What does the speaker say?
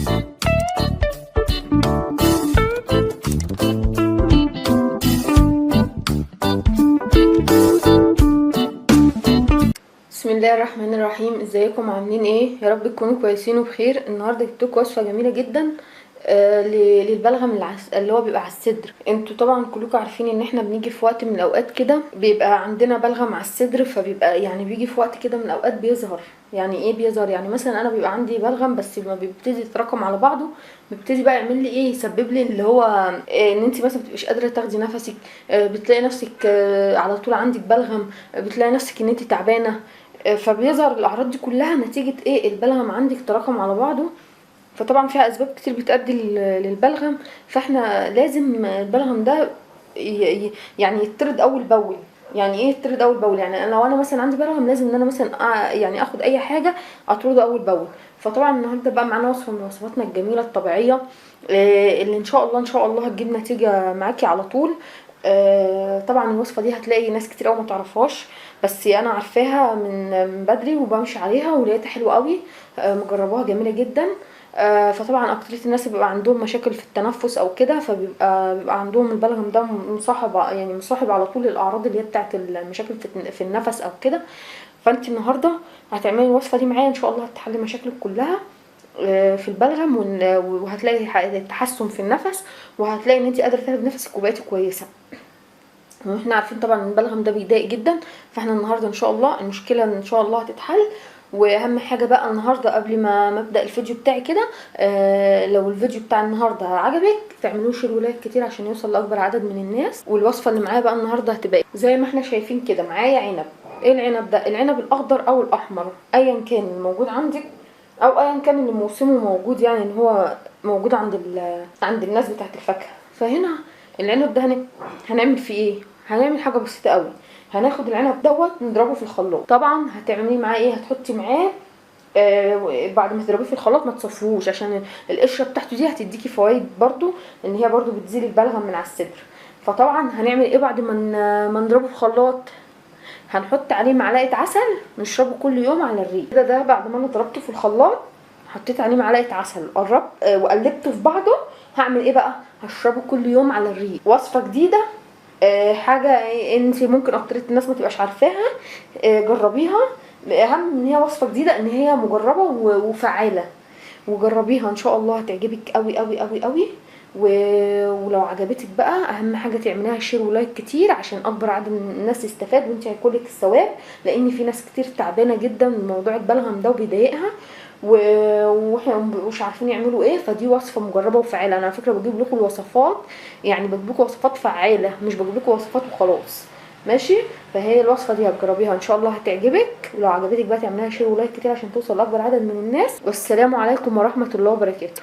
بسم الله الرحمن الرحيم. ازيكم عاملين ايه؟ يا رب تكونوا كويسين وبخير. النهارده جبتلكوا وصفه جميله جدا للبلغم اللي هو بيبقى على الصدر. انتوا طبعا كلكم عارفين ان احنا بنيجي في وقت من الاوقات كده بيبقى عندنا بلغم على الصدر، فبيبقى يعني بيجي في وقت كده من الاوقات بيظهر. يعني ايه بيظهر؟ يعني مثلا انا بيبقى عندي بلغم بس لما بيبتدي يتراكم على بعضه بيبتدي بقى يعمل لي ايه، يسبب لي اللي هو ان انت مثلا بتبقيش قادره تاخدي نفسك، بتلاقي نفسك على طول عندك بلغم، بتلاقي نفسك ان انت تعبانه. فبيظهر الاعراض دي كلها نتيجه ايه؟ البلغم عندك تراكم على بعضه. فطبعا فيها اسباب كتير بتؤدي للبلغم، فاحنا لازم البلغم ده يعني يطرد اول باول. يعني ايه يطرد اول باول؟ يعني انا لو انا مثلا عندي بلغم لازم ان انا مثلا يعني اخد اي حاجه اطرده اول باول. فطبعا النهارده بقى معانا وصفه من وصفاتنا الجميله الطبيعيه، اللي ان شاء الله هتجيب نتيجه معاكي على طول. طبعا الوصفه دي هتلاقي ناس كتير قوي ما تعرفهاش، بس انا عارفاها من بدري وبمشي عليها ولقيتها حلوه قوي. مجرباها جميله جدا. فطبعا اكترية الناس اللي بيبقى عندهم مشاكل في التنفس او كده بيبقى عندهم البلغم ده مصاحب على طول الاعراض اللي هي بتاعت المشاكل في النفس او كده. فانت النهارده هتعملي الوصفه دي معايا ان شاء الله هتحلي مشاكلك كلها في البلغم، وهتلاقي تحسن في النفس، وهتلاقي ان انت قادره تاخدي نفسك وبقيتي كويسه. واحنا عارفين طبعا ان البلغم ده بيضايق جدا، فاحنا النهارده ان شاء الله المشكله ان شاء الله هتتحل. واهم حاجه بقى النهارده قبل ما ابدا الفيديو بتاعي كده، لو الفيديو بتاع النهارده عجبك تعملوه شير ولايك كتير عشان يوصل لاكبر عدد من الناس. والوصفه اللي معايا بقى النهارده هتبقى زي ما احنا شايفين كده. معايا عنب. ايه العنب ده؟ العنب الاخضر او الاحمر ايا كان الموجود عندك، او ايا كان اللي موسمه موجود، يعني ان هو موجود عند الناس بتاعت الفاكهه. فهنا العنب ده هنعمل فيه ايه؟ هنعمل حاجه بسيطه قوي. هناخد العنب دوت نضربه في الخلاط. طبعا هتعملي معاه ايه؟ هتحطي معاه بعد ما تضربيه في الخلاط ما تصفوش، عشان القشره بتاعته دي هتديكي فوائد برضو، ان هي برضو بتزيل البلغم من على الصدر. فطبعا هنعمل ايه بعد ما نضربه في الخلاط؟ هنحط عليه معلقه عسل نشربه كل يوم على الريق كده. ده بعد ما انا ضربته في الخلاط حطيت عليه معلقه عسل، قربت وقلبته في بعضه. هعمل ايه بقى؟ هشربه كل يوم على الريق. وصفه جديده، حاجه انت ممكن اكتر الناس ما تبقاش عارفاها، جربيها. اهم ان هي وصفه جديده، ان هي مجربه وفعاله. وجربيها ان شاء الله هتعجبك قوي قوي قوي قوي. ولو عجبتك بقى اهم حاجه تعمليها شير ولايك كتير عشان اكبر عدد من الناس يستفاد، وانت هيكونلك الثواب. لان في ناس كتير تعبانه جدا من موضوع البلغم ده وبيضايقها، واحنا مش عارفين يعملوا ايه. فدي وصفه مجربه وفعاله. انا على فكره بجيب لكم الوصفات، يعني بجيب لكم وصفات فعاله، مش بجيب لكم وصفات وخلاص. ماشي؟ فهي الوصفه دي هتجربيها ان شاء الله هتعجبك. ولو عجبتك بقى تعمليها شير ولايك كتير عشان توصل لاكبر عدد من الناس. والسلام عليكم ورحمه الله وبركاته.